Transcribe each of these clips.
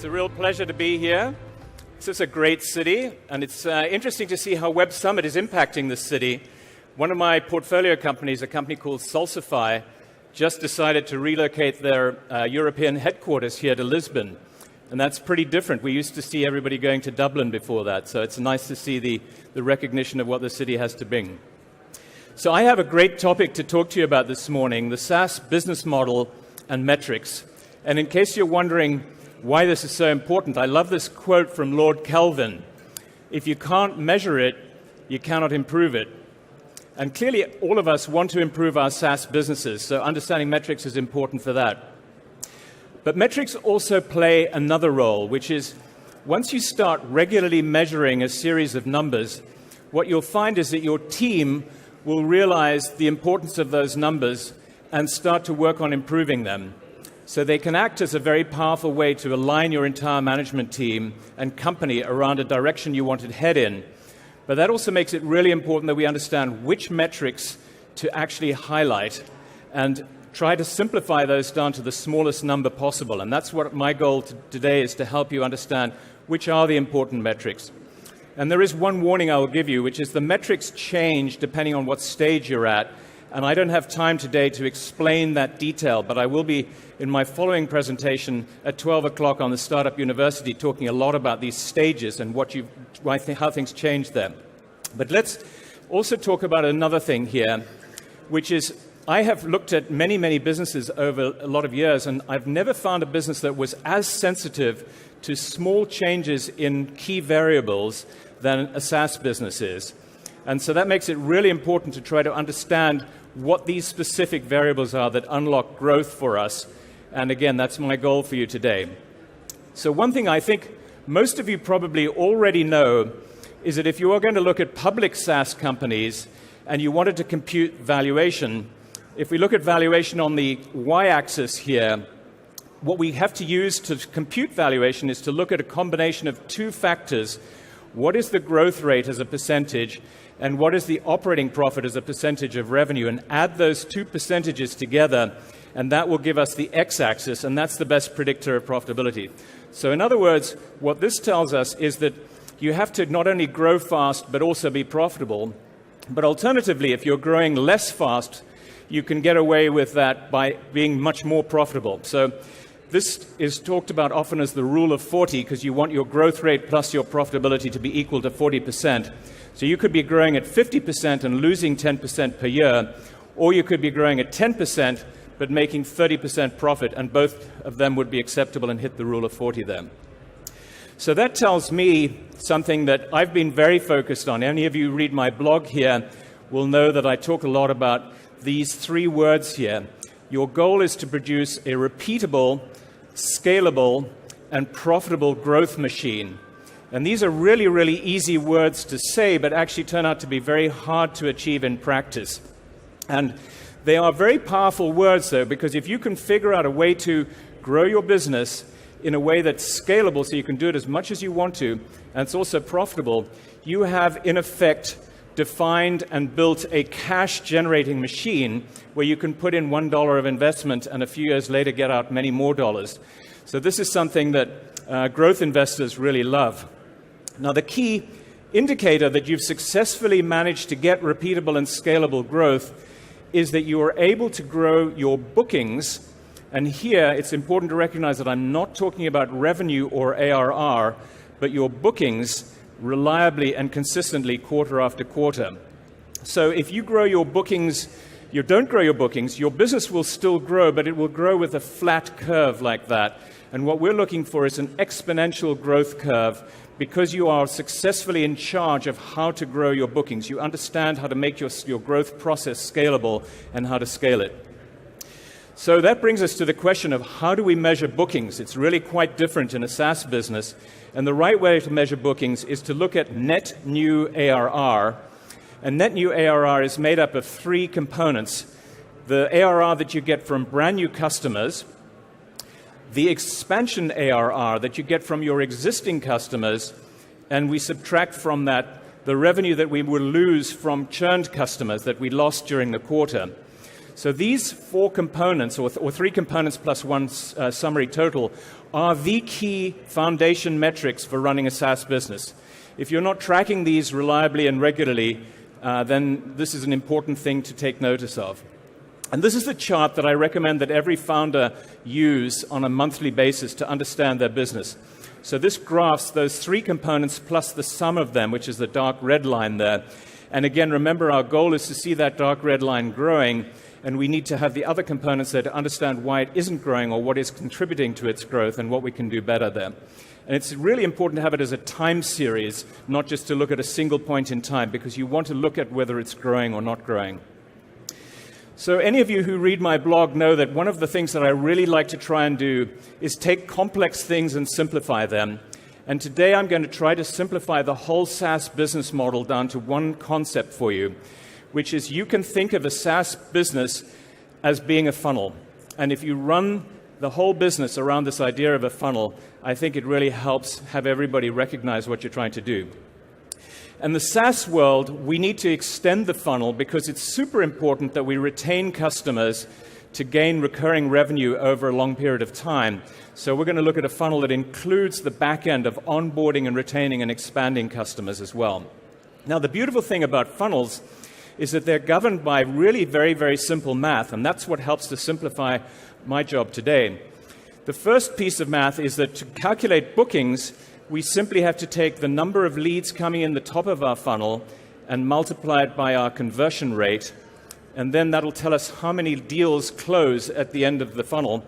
It's a real pleasure to be here. This is a great city, and it's interesting to see how Web Summit is impacting this city. One of my portfolio companies, a company called Salsify, just decided to relocate their European headquarters here to Lisbon. And that's pretty different. We used to see everybody going to Dublin before that, so it's nice to see the recognition of what the city has to bring. So I have a great topic to talk to you about this morning, the SaaS business model and metrics. And in case you're wondering why this is so important, I love this quote from Lord Kelvin. If you can't measure it, you cannot improve it. And clearly, all of us want to improve our SaaS businesses, so understanding metrics is important for that. But metrics also play another role, which is once you start regularly measuring a series of numbers, what you'll find is that your team will realize the importance of those numbers and start to work on improving them. So they can act as a very powerful way to align your entire management team and company around a direction you want to head in. But that also makes it really important that we understand which metrics to actually highlight and try to simplify those down to the smallest number possible. And that's what my goal today is, to help you understand which are the important metrics. And there is one warning I will give you, which is the metrics change depending on what stage you're at. And I don't have time today to explain that detail, but I will be in my following presentation at 12 o'clock on the Startup University talking a lot about these stages and how things change there. But let's also talk about another thing here, which is I have looked at many, many businesses over a lot of years, and I've never found a business that was as sensitive to small changes in key variables than a SaaS business is. And so that makes it really important to try to understand what these specific variables are that unlock growth for us. And again, that's my goal for you today. So one thing I think most of you probably already know is that if you are going to look at public SaaS companies and you wanted to compute valuation, if we look at valuation on the y-axis here, what we have to use to compute valuation is to look at a combination of two factors. What is the growth rate as a percentage, and what is the operating profit as a percentage of revenue, and add those two percentages together, and that will give us the x-axis, and that's the best predictor of profitability. So in other words, what this tells us is that you have to not only grow fast, but also be profitable. But alternatively, if you're growing less fast, you can get away with that by being much more profitable. So this is talked about often as the rule of 40, because you want your growth rate plus your profitability to be equal to 40%. So you could be growing at 50% and losing 10% per year, or you could be growing at 10% but making 30% profit, and both of them would be acceptable and hit the rule of 40 there. So that tells me something that I've been very focused on. Any of you who read my blog here will know that I talk a lot about these three words here. Your goal is to produce a repeatable, scalable, and profitable growth machine. And these are really, really easy words to say, but actually turn out to be very hard to achieve in practice. And they are very powerful words, though, because if you can figure out a way to grow your business in a way that's scalable so you can do it as much as you want to, and it's also profitable, you have, in effect, defined and built a cash-generating machine where you can put in $1 of investment and a few years later get out many more dollars. So this is something that growth investors really love. Now, the key indicator that you've successfully managed to get repeatable and scalable growth is that you are able to grow your bookings. And here, it's important to recognize that I'm not talking about revenue or ARR, but your bookings reliably and consistently quarter after quarter. So if you grow your bookings, you don't grow your bookings, your business will still grow, but it will grow with a flat curve like that. And what we're looking for is an exponential growth curve, because you are successfully in charge of how to grow your bookings. You understand how to make your growth process scalable and how to scale it. So that brings us to the question of how do we measure bookings? It's really quite different in a SaaS business. And the right way to measure bookings is to look at net new ARR. And net new ARR is made up of three components. The ARR that you get from brand new customers, the expansion ARR that you get from your existing customers, and we subtract from that the revenue that we will lose from churned customers that we lost during the quarter. So these 4 components, or 3 components plus 1 summary total, are the key foundation metrics for running a SaaS business. If you're not tracking these reliably and regularly, then this is an important thing to take notice of. And this is the chart that I recommend that every founder use on a monthly basis to understand their business. So this graphs those 3 components plus the sum of them, which is the dark red line there. And again, remember, our goal is to see that dark red line growing, and we need to have the other components there to understand why it isn't growing or what is contributing to its growth and what we can do better there. And it's really important to have it as a time series, not just to look at a single point in time, because you want to look at whether it's growing or not growing. So any of you who read my blog know that one of the things that I really like to try and do is take complex things and simplify them. And today I'm going to try to simplify the whole SaaS business model down to one concept for you, which is you can think of a SaaS business as being a funnel. And if you run the whole business around this idea of a funnel, I think it really helps have everybody recognize what you're trying to do. In the SaaS world, we need to extend the funnel because it's super important that we retain customers to gain recurring revenue over a long period of time. So we're going to look at a funnel that includes the back end of onboarding and retaining and expanding customers as well. Now, the beautiful thing about funnels is that they're governed by really very, very simple math, and that's what helps to simplify my job today. The first piece of math is that to calculate bookings, we simply have to take the number of leads coming in the top of our funnel and multiply it by our conversion rate, and then that'll tell us how many deals close at the end of the funnel.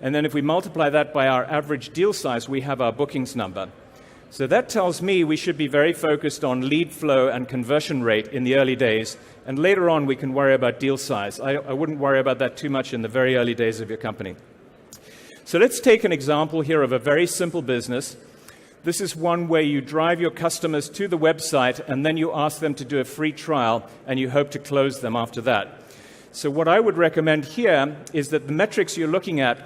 And then if we multiply that by our average deal size, we have our bookings number. So that tells me we should be very focused on lead flow and conversion rate in the early days, and later on we can worry about deal size. I wouldn't worry about that too much in the very early days of your company. So let's take an example here of a very simple business. This is one where you drive your customers to the website and then you ask them to do a free trial and you hope to close them after that. So what I would recommend here is that the metrics you're looking at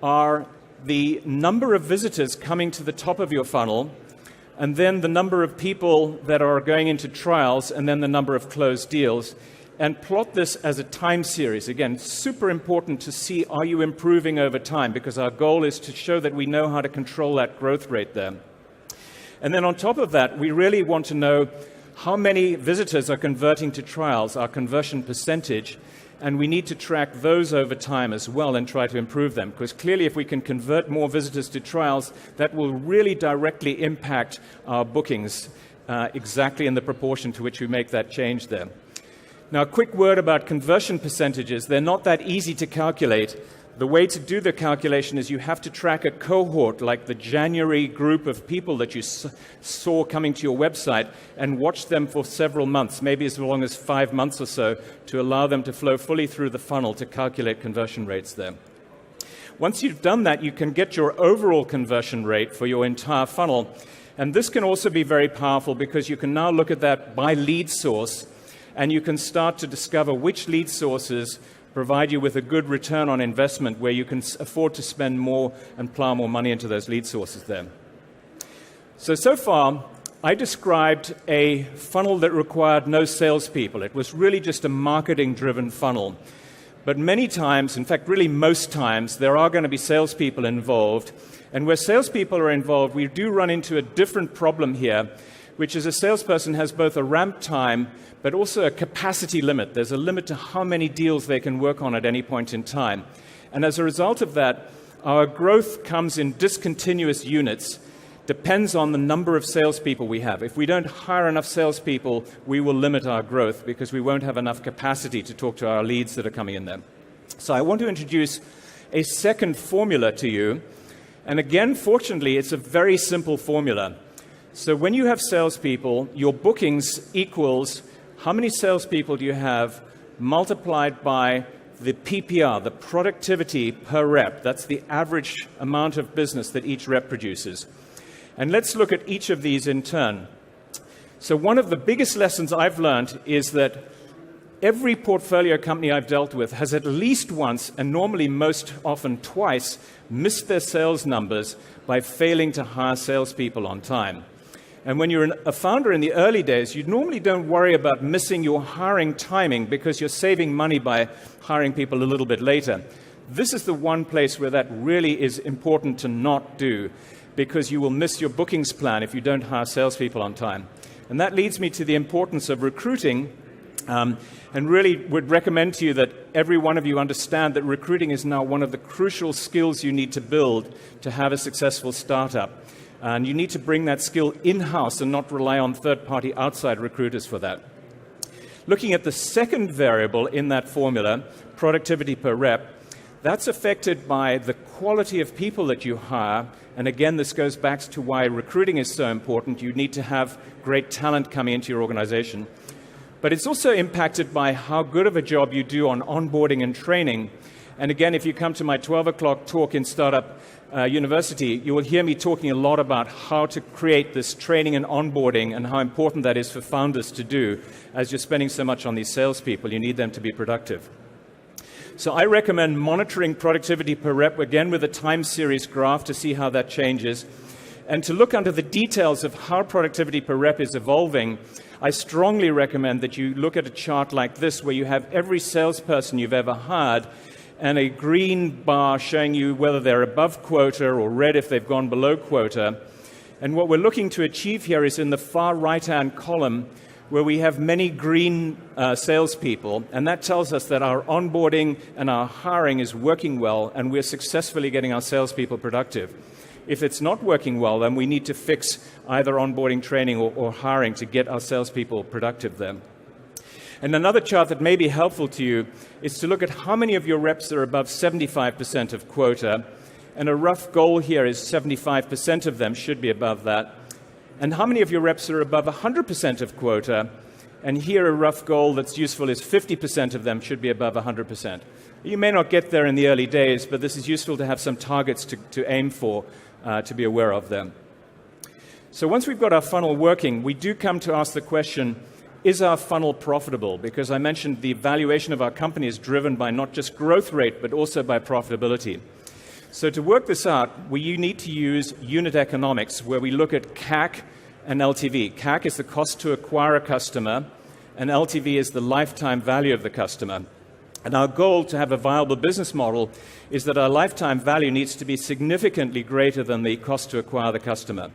are the number of visitors coming to the top of your funnel, and then the number of people that are going into trials, and then the number of closed deals, and plot this as a time series. Again, super important to see, are you improving over time? Because our goal is to show that we know how to control that growth rate there. And then on top of that, we really want to know how many visitors are converting to trials, our conversion percentage, and we need to track those over time as well and try to improve them. Because clearly if we can convert more visitors to trials, that will really directly impact our bookings exactly in the proportion to which we make that change there. Now, a quick word about conversion percentages. They're not that easy to calculate. The way to do the calculation is you have to track a cohort, like the January group of people that you saw coming to your website, and watch them for several months, maybe as long as 5 months or so, to allow them to flow fully through the funnel to calculate conversion rates there. Once you've done that, you can get your overall conversion rate for your entire funnel. And this can also be very powerful because you can now look at that by lead source, and you can start to discover which lead sources provide you with a good return on investment where you can afford to spend more and plow more money into those lead sources there. So far, I described a funnel that required no salespeople. It was really just a marketing-driven funnel. But many times, in fact, really most times, there are going to be salespeople involved. And where salespeople are involved, we do run into a different problem here, which is a salesperson has both a ramp time but also a capacity limit. There's a limit to how many deals they can work on at any point in time. And as a result of that, our growth comes in discontinuous units, depends on the number of salespeople we have. If we don't hire enough salespeople, we will limit our growth because we won't have enough capacity to talk to our leads that are coming in there. So I want to introduce a second formula to you. And again, fortunately, it's a very simple formula. So when you have salespeople, your bookings equals how many salespeople do you have multiplied by the PPR, the productivity per rep. That's the average amount of business that each rep produces. And let's look at each of these in turn. So one of the biggest lessons I've learned is that every portfolio company I've dealt with has at least once, and normally most often twice, missed their sales numbers by failing to hire salespeople on time. And when you're a founder in the early days, you normally don't worry about missing your hiring timing because you're saving money by hiring people a little bit later. This is the one place where that really is important to not do, because you will miss your bookings plan if you don't hire salespeople on time. And that leads me to the importance of recruiting, and really would recommend to you that every one of you understand that recruiting is now one of the crucial skills you need to build to have a successful startup. And you need to bring that skill in-house and not rely on third-party outside recruiters for that. Looking at the second variable in that formula, productivity per rep, that's affected by the quality of people that you hire. And again, this goes back to why recruiting is so important. You need to have great talent coming into your organization. But it's also impacted by how good of a job you do on onboarding and training. And again, if you come to my 12 o'clock talk in Startup University, you will hear me talking a lot about how to create this training and onboarding and how important that is for founders to do. As you're spending so much on these salespeople, you need them to be productive. So I recommend monitoring productivity per rep, again with a time series graph to see how that changes. And to look under the details of how productivity per rep is evolving, I strongly recommend that you look at a chart like this where you have every salesperson you've ever hired and a green bar showing you whether they're above quota or red if they've gone below quota. And what we're looking to achieve here is in the far right-hand column where we have many green salespeople, and that tells us that our onboarding and our hiring is working well and we're successfully getting our salespeople productive. If it's not working well, then we need to fix either onboarding, training, or hiring to get our salespeople productive then. And another chart that may be helpful to you is to look at how many of your reps are above 75% of quota. And a rough goal here is 75% of them should be above that. And how many of your reps are above 100% of quota? And here a rough goal that's useful is 50% of them should be above 100%. You may not get there in the early days, but this is useful to have some targets to aim for, to be aware of them. So once we've got our funnel working, we do come to ask the question, is our funnel profitable? Because I mentioned the valuation of our company is driven by not just growth rate, but also by profitability. So to work this out, you need to use unit economics, where we look at CAC and LTV. CAC is the cost to acquire a customer, and LTV is the lifetime value of the customer. And our goal to have a viable business model is that our lifetime value needs to be significantly greater than the cost to acquire the customer.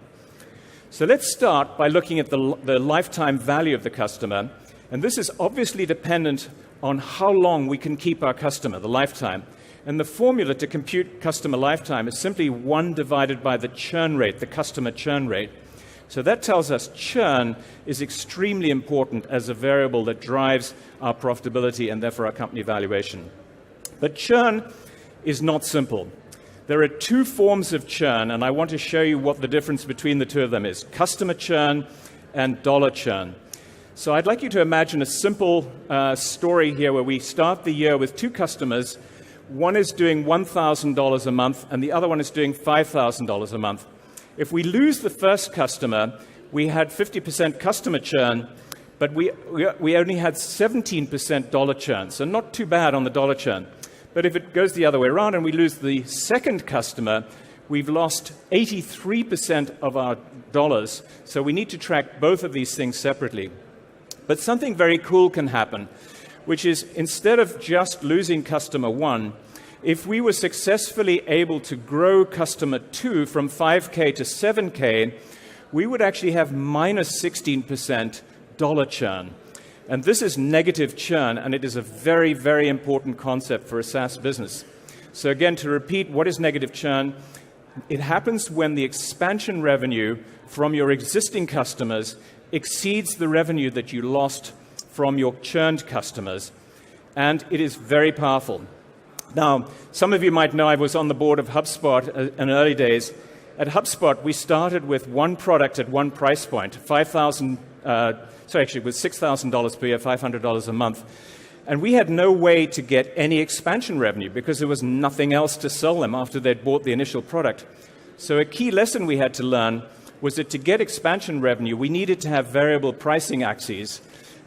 So let's start by looking at the lifetime value of the customer. And this is obviously dependent on how long we can keep our customer, the lifetime. And the formula to compute customer lifetime is simply 1 divided by the churn rate, the customer churn rate. So that tells us churn is extremely important as a variable that drives our profitability and therefore our company valuation. But churn is not simple. There are 2 forms of churn, and I want to show you what the difference between the 2 of them is: customer churn and dollar churn. So I'd like you to imagine a simple story here where we start the year with 2 customers. One is doing $1,000 a month, and the other one is doing $5,000 a month. If we lose the first customer, we had 50% customer churn, but we only had 17% dollar churn, so not too bad on the dollar churn. But if it goes the other way around and we lose the second customer, we've lost 83% of our dollars, so we need to track both of these things separately. But something very cool can happen, which is instead of just losing customer 1, if we were successfully able to grow customer 2 from 5K to 7K, we would actually have minus 16% dollar churn. And this is negative churn, and it is a very, very important concept for a SaaS business. So again, to repeat, what is negative churn? It happens when the expansion revenue from your existing customers exceeds the revenue that you lost from your churned customers, and it is very powerful. Now, some of you might know I was on the board of HubSpot in early days. At HubSpot, we started with 1 product at 1 price point, with $6,000 per year, $500 a month. And we had no way to get any expansion revenue because there was nothing else to sell them after they'd bought the initial product. So a key lesson we had to learn was that to get expansion revenue, we needed to have variable pricing axes.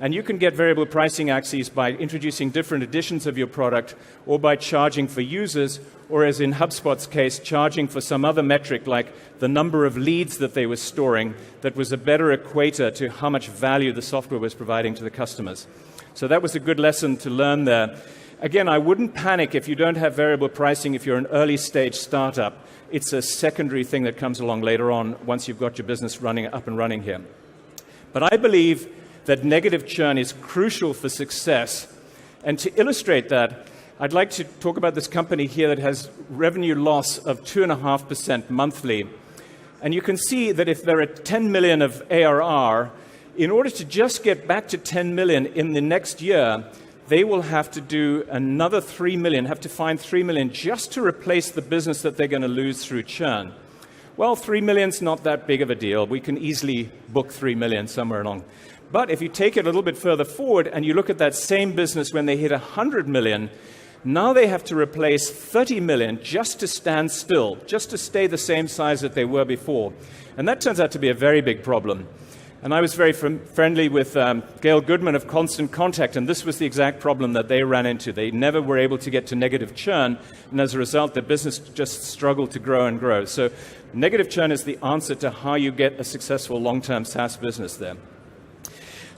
And you can get variable pricing axes by introducing different editions of your product, or by charging for users, or as in HubSpot's case, charging for some other metric like the number of leads that they were storing that was a better equator to how much value the software was providing to the customers. So that was a good lesson to learn there. Again, I wouldn't panic if you don't have variable pricing if you're an early stage startup. It's a secondary thing that comes along later on once you've got your business up and running here. But I believe that negative churn is crucial for success. And to illustrate that, I'd like to talk about this company here that has revenue loss of 2.5% monthly. And you can see that if there are 10 million of ARR, in order to just get back to 10 million in the next year, they will have to do another 3 million, have to find 3 million just to replace the business that they're going to lose through churn. Well, 3 million's not that big of a deal. We can easily book 3 million somewhere along. But if you take it a little bit further forward and you look at that same business when they hit 100 million, now they have to replace 30 million just to stand still, just to stay the same size that they were before. And that turns out to be a very big problem. And I was very friendly with Gail Goodman of Constant Contact, and this was the exact problem that they ran into. They never were able to get to negative churn, and as a result, their business just struggled to grow and grow. So negative churn is the answer to how you get a successful long-term SaaS business there.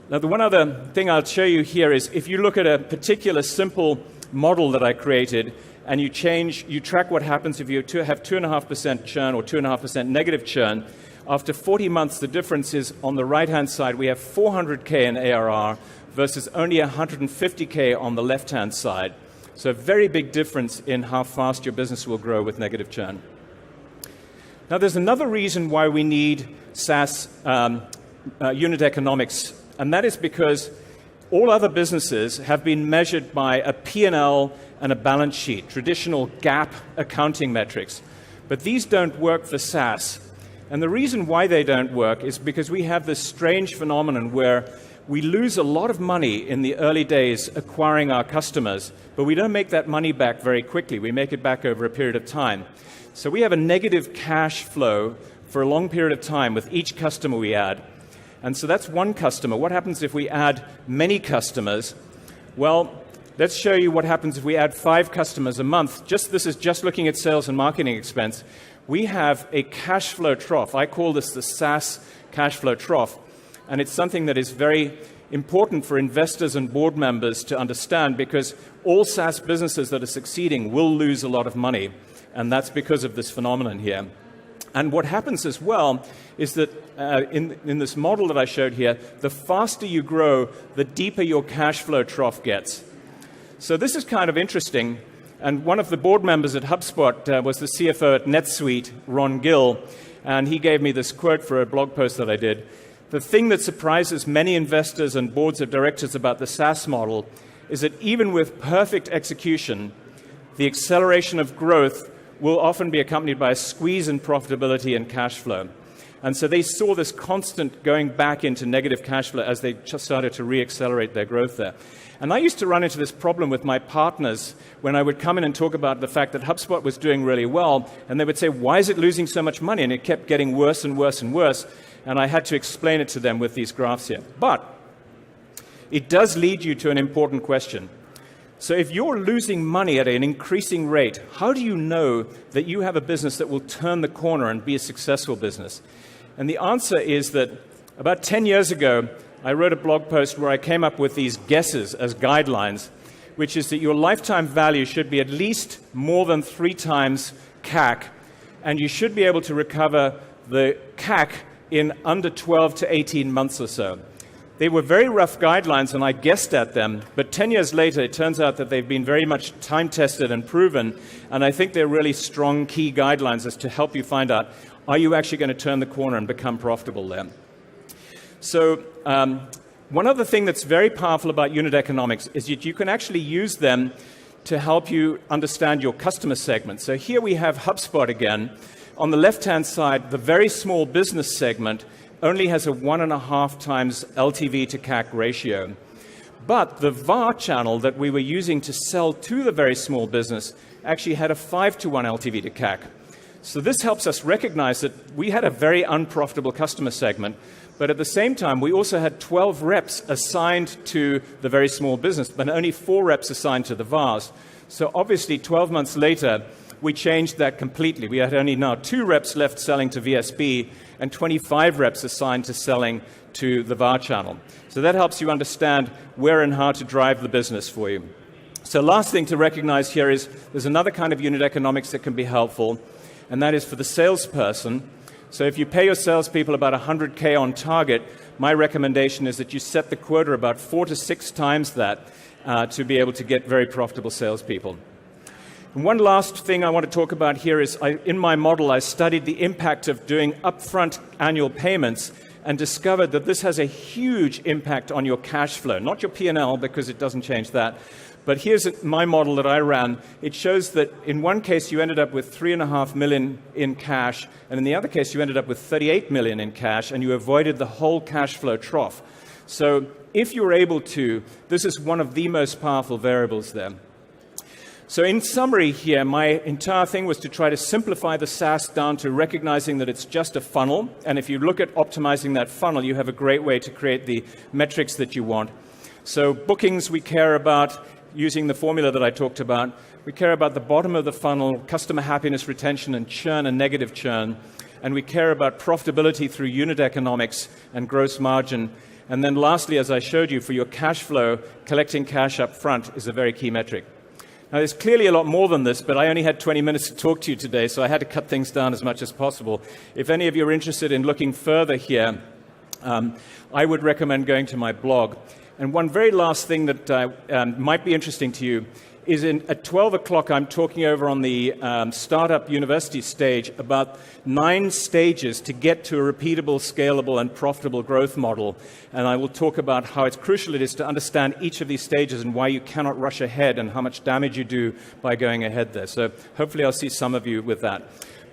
Now, the one other thing I'll show you here is if you look at a particular simple model that I created, and you track what happens if you have 2.5% churn or 2.5% negative churn. After 40 months, the difference is on the right-hand side, we have 400K in ARR versus only 150K on the left-hand side. So a very big difference in how fast your business will grow with negative churn. Now, there's another reason why we need SaaS unit economics, and that is because all other businesses have been measured by a P&L and a balance sheet, traditional GAAP accounting metrics. But these don't work for SaaS. And the reason why they don't work is because we have this strange phenomenon where we lose a lot of money in the early days acquiring our customers, but we don't make that money back very quickly. We make it back over a period of time. So we have a negative cash flow for a long period of time with each customer we add. And so that's one customer. What happens if we add many customers? Well, let's show you what happens if we add 5 customers a month. This is just looking at sales and marketing expense. We have a cash flow trough. I call this the SaaS cash flow trough. And it's something that is very important for investors and board members to understand, because all SaaS businesses that are succeeding will lose a lot of money. And that's because of this phenomenon here. And what happens as well is that in this model that I showed here, the faster you grow, the deeper your cash flow trough gets. So this is kind of interesting. And one of the board members at HubSpot was the CFO at NetSuite, Ron Gill, and he gave me this quote for a blog post that I did. The thing that surprises many investors and boards of directors about the SaaS model is that even with perfect execution, the acceleration of growth will often be accompanied by a squeeze in profitability and cash flow. And so they saw this constant going back into negative cash flow as they just started to re-accelerate their growth there. And I used to run into this problem with my partners when I would come in and talk about the fact that HubSpot was doing really well, and they would say, why is it losing so much money? And it kept getting worse and worse and worse, and I had to explain it to them with these graphs here. But it does lead you to an important question. So if you're losing money at an increasing rate, how do you know that you have a business that will turn the corner and be a successful business? And the answer is that about 10 years ago, I wrote a blog post where I came up with these guesses as guidelines, which is that your lifetime value should be at least more than 3 times CAC, and you should be able to recover the CAC in under 12 to 18 months or so. They were very rough guidelines, and I guessed at them, but 10 years later, it turns out that they've been very much time-tested and proven, and I think they're really strong key guidelines as to help you find out, are you actually going to turn the corner and become profitable there? So one other thing that's very powerful about unit economics is that you can actually use them to help you understand your customer segment. So here we have HubSpot again. On the left-hand side, the very small business segment only has a 1.5 times LTV to CAC ratio. But the VAR channel that we were using to sell to the very small business actually had a 5-to-1 LTV to CAC. So this helps us recognize that we had a very unprofitable customer segment, But at the same time, we also had 12 reps assigned to the very small business, but only 4 reps assigned to the VARs. So obviously, 12 months later, we changed that completely. We had only now 2 reps left selling to VSB and 25 reps assigned to selling to the VAR channel. So that helps you understand where and how to drive the business for you. So last thing to recognize here is there's another kind of unit economics that can be helpful, and that is for the salesperson. So if you pay your salespeople about 100K on target, my recommendation is that you set the quota about 4 to 6 times that to be able to get very profitable salespeople. And one last thing I want to talk about here is in my model, I studied the impact of doing upfront annual payments and discovered that this has a huge impact on your cash flow, not your P&L because it doesn't change that. But here's my model that I ran. It shows that in one case you ended up with $3.5 million in cash, and in the other case you ended up with $38 million in cash, and you avoided the whole cash flow trough. So if you're able to, this is one of the most powerful variables there. So in summary here, my entire thing was to try to simplify the SaaS down to recognizing that it's just a funnel, and if you look at optimizing that funnel, you have a great way to create the metrics that you want. So bookings we care about, using the formula that I talked about. We care about the bottom of the funnel, customer happiness, retention, and churn and negative churn. And we care about profitability through unit economics and gross margin. And then lastly, as I showed you, for your cash flow, collecting cash up front is a very key metric. Now, there's clearly a lot more than this, but I only had 20 minutes to talk to you today, so I had to cut things down as much as possible. If any of you are interested in looking further here, I would recommend going to my blog. And one very last thing that might be interesting to you is at 12 o'clock, I'm talking over on the Startup University stage about 9 stages to get to a repeatable, scalable, and profitable growth model. And I will talk about how it's crucial it is to understand each of these stages and why you cannot rush ahead and how much damage you do by going ahead there. So hopefully I'll see some of you with that.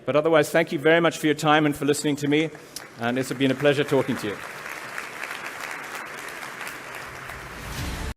But otherwise, thank you very much for your time and for listening to me. And it's been a pleasure talking to you.